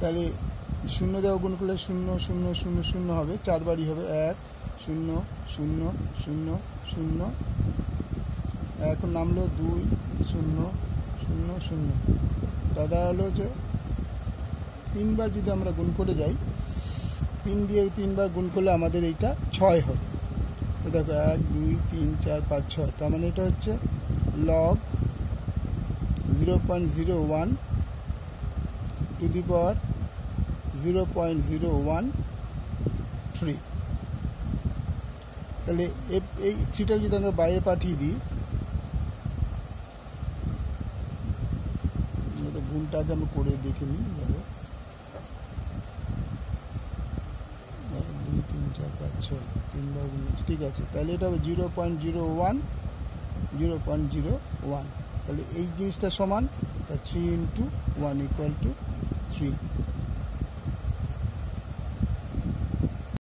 তাহলে 0 দেওয়া গুণ করলে 0 0 0 0 হবে, 4 বারই হবে 1 0 0 0 0। এখন নামলো 2 0 0 0। দাদা হলো যে 3 বার যদি আমরা গুণ করে যাই, 3 দিয়ে 3 বার গুণ করলে আমাদের এইটা 6 হবে। তো দেখো 1 2 3 4 5 6, তার মানে এটা হচ্ছে log 0.01 টু দি পাওয়ার 0.013। তাহলে এই 3টা যদি আমরা বাইরে পাঠিয়ে দিই, গুণটাকে আমি করে দেখে নিই। যাই হোক 1 2 3 4 5 6, 3 বার গুণ, ঠিক আছে। তাহলে এটা হবে 0.01। তাহলে এই জিনিসটা সমান 3 × 1 = 3।